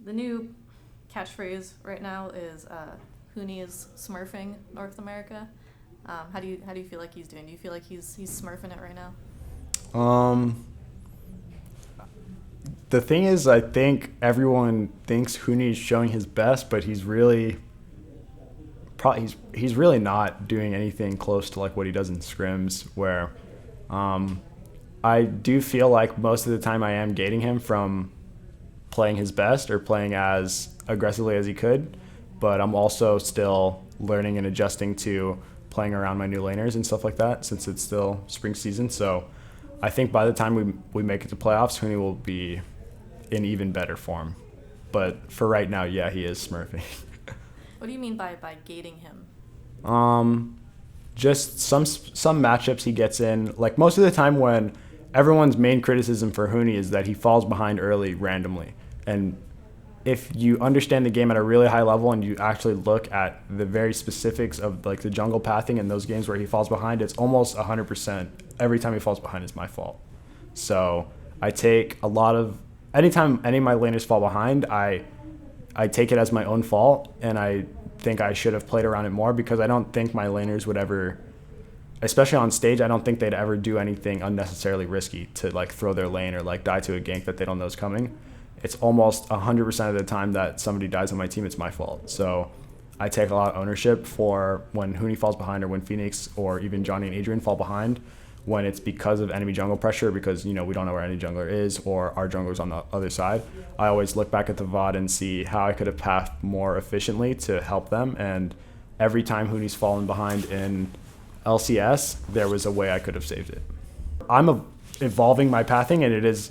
the new catchphrase right now is Huni is smurfing North America. How do you feel like he's doing? Do you feel like he's smurfing it right now? The thing is, I think everyone thinks Huni is showing his best, but he's really not doing anything close to like what he does in scrims, where I do feel like most of the time I am gating him from playing his best or playing as aggressively as he could, but I'm also still learning and adjusting to playing around my new laners and stuff like that since it's still spring season. So I think by the time we make it to playoffs, Huni will be in even better form. But for right now, yeah, he is smurfing. What do you mean by gating him? Just some matchups he gets in. Like most of the time when everyone's main criticism for Huni is that he falls behind early randomly. And if you understand the game at a really high level and you actually look at the very specifics of like the jungle pathing in those games where he falls behind, it's almost 100% every time he falls behind is my fault. So I take anytime any of my laners fall behind, I take it as my own fault, and I think I should have played around it more because I don't think my laners would ever, especially on stage, I don't think they'd ever do anything unnecessarily risky to like throw their lane or like die to a gank that they don't know is coming. It's almost 100% of the time that somebody dies on my team, it's my fault. So I take a lot of ownership for when Huni falls behind or when Phoenix or even Johnny and Adrian fall behind, when it's because of enemy jungle pressure, because we don't know where any jungler is or our jungler's on the other side. I always look back at the VOD and see how I could have pathed more efficiently to help them. And every time Huni's fallen behind in LCS, there was a way I could have saved it. I'm evolving my pathing, and it is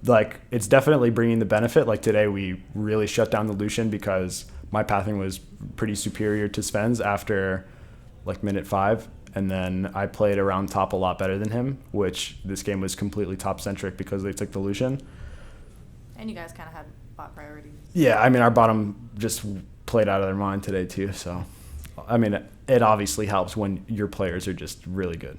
like, it's definitely bringing the benefit. Like today, we really shut down the Lucian because my pathing was pretty superior to Sven's after like minute 5. And then I played around top a lot better than him, which this game was completely top-centric because they took the Lucian. And you guys kind of had bot priorities. Yeah, I mean, our bottom just played out of their mind today too. So, I mean, it obviously helps when your players are just really good.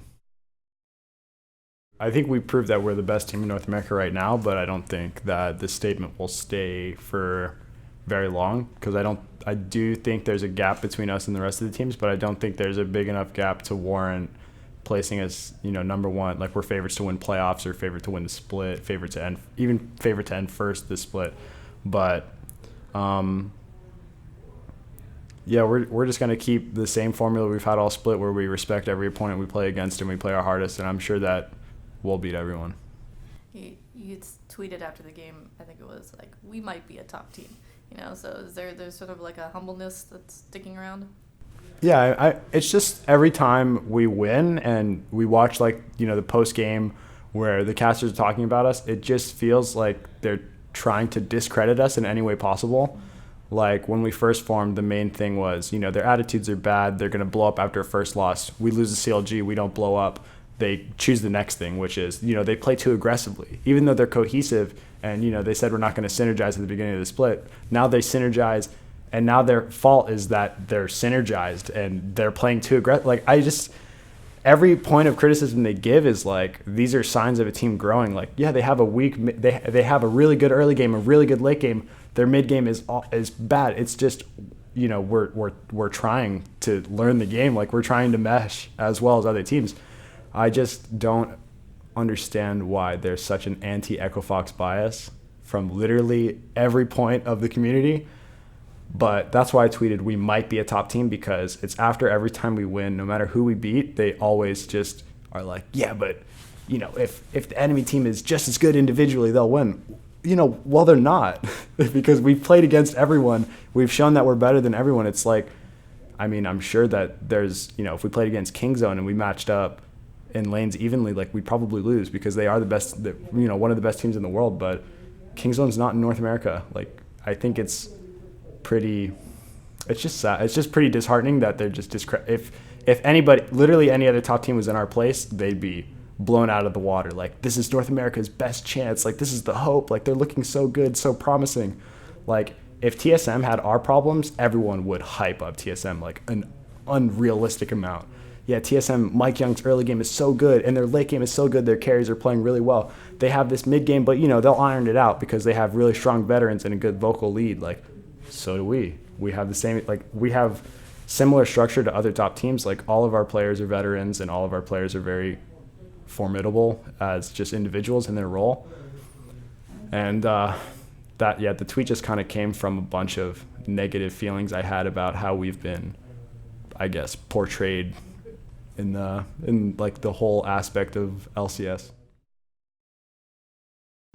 I think we proved that we're the best team in North America right now, but I don't think that this statement will stay for very long because I do think there's a gap between us and the rest of the teams, but I don't think there's a big enough gap to warrant placing us, number one. Like we're favorites to win playoffs or favorite to win the split, favorite to end first this split. But yeah, we're just gonna keep the same formula we've had all split, where we respect every opponent we play against and we play our hardest, and I'm sure that we'll beat everyone. You tweeted after the game, I think it was like, we might be a top team. So is there's sort of like a humbleness that's sticking around? Yeah, it's just every time we win and we watch the post game where the casters are talking about us, it just feels like they're trying to discredit us in any way possible. Like when we first formed, the main thing was, their attitudes are bad. They're going to blow up after a first loss. We lose the CLG. We don't blow up. They choose the next thing, which is, they play too aggressively, even though they're cohesive. And, they said we're not going to synergize at the beginning of the split. Now they synergize, and now their fault is that they're synergized and they're playing too aggressive. Like, every point of criticism they give is like, these are signs of a team growing. Like, yeah, they have they have a really good early game, a really good late game. Their mid game is bad. It's just, we're trying to learn the game. Like, we're trying to mesh as well as other teams. I just don't understand why there's such an anti-Echo Fox bias from literally every point of the community. But that's why I tweeted we might be a top team, because it's after every time we win, no matter who we beat, they always just are like, yeah, but if the enemy team is just as good individually, they'll win. Well, they're not because we've played against everyone. We've shown that we're better than everyone. It's like, I'm sure that there's, if we played against Kingzone and we matched up in lanes evenly, like, we'd probably lose because they are the best, one of the best teams in the world. But Kingzone's not in North America. Like, I think it's just sad. It's just pretty disheartening that they're just if anybody, literally any other top team was in our place, they'd be blown out of the water. Like, this is North America's best chance. Like, this is the hope. Like, they're looking so good, so promising. Like, if TSM had our problems, everyone would hype up TSM like an unrealistic amount. yeah, TSM, Mike Young's early game is so good, and their late game is so good, their carries are playing really well. They have this mid game, but, they'll iron it out because they have really strong veterans and a good vocal lead. Like, so do we. We have the same, we have similar structure to other top teams. Like, all of our players are veterans, and all of our players are very formidable as just individuals in their role. And the tweet just kind of came from a bunch of negative feelings I had about how we've been, I guess, portrayed in the whole aspect of LCS.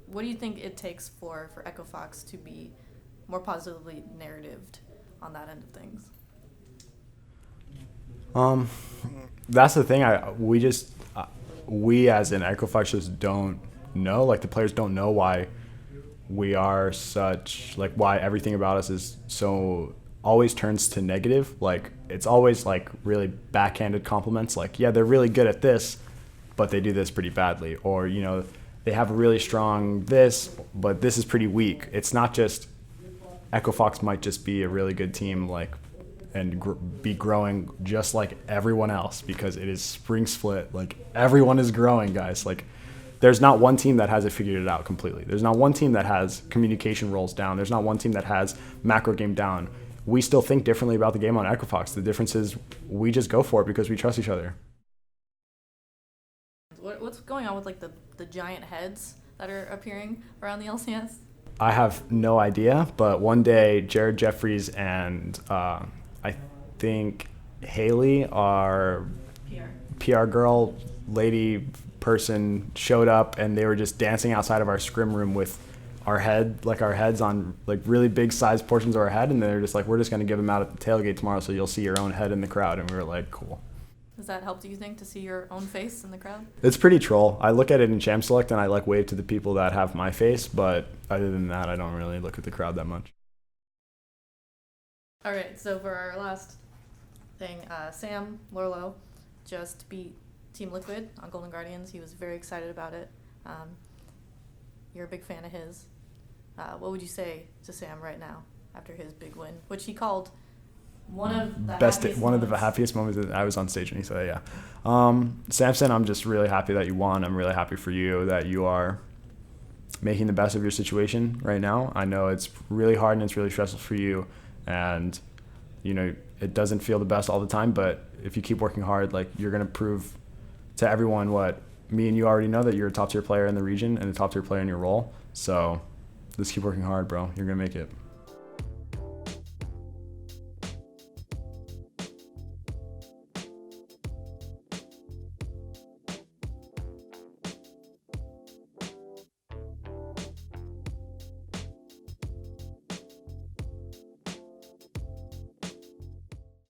What do you think it takes for Echo Fox to be more positively narratived on that end of things? That's the thing. We as an Echo Fox just don't know. Like, the players don't know why we are such, like, why everything about us is so always turns to negative. Like, it's always like really backhanded compliments. Like, yeah, they're really good at this, but they do this pretty badly. Or, they have a really strong this, but this is pretty weak. It's not just Echo Fox might just be a really good team, like, and be growing just like everyone else because it is spring split. Like, everyone is growing, guys. Like, there's not one team that has it figured it out completely. There's not one team that has communication roles down. There's not one team that has macro game down. We still think differently about the game on Echo Fox. The difference is we just go for it because we trust each other. What's going on with, like, the giant heads that are appearing around the LCS? I have no idea, but one day Jared Jeffries and I think Haley, our PR girl, lady person, showed up, and they were just dancing outside of our scrim room with our heads on, like, really big sized portions of our head, and they're just like, we're just going to give them out at the tailgate tomorrow, so you'll see your own head in the crowd. And we were like, cool. Does that help, do you think, to see your own face in the crowd? It's pretty troll. I look at it in Champ Select, and I wave to the people that have my face, but other than that, I don't really look at the crowd that much. All right, so for our last thing, Sam Lourlo just beat Team Liquid on Golden Guardians. He was very excited about it. You're a big fan of his. What would you say to Sam right now after his big win, which he called one of the happiest moments that I was on stage when he said, yeah. Samson, I'm just really happy that you won. I'm really happy for you that you are making the best of your situation right now. I know it's really hard and it's really stressful for you, and it doesn't feel the best all the time, but if you keep working hard, like, you're going to prove to everyone what me and you already know, that you're a top tier player in the region and a top tier player in your role. So just keep working hard, bro. You're going to make it.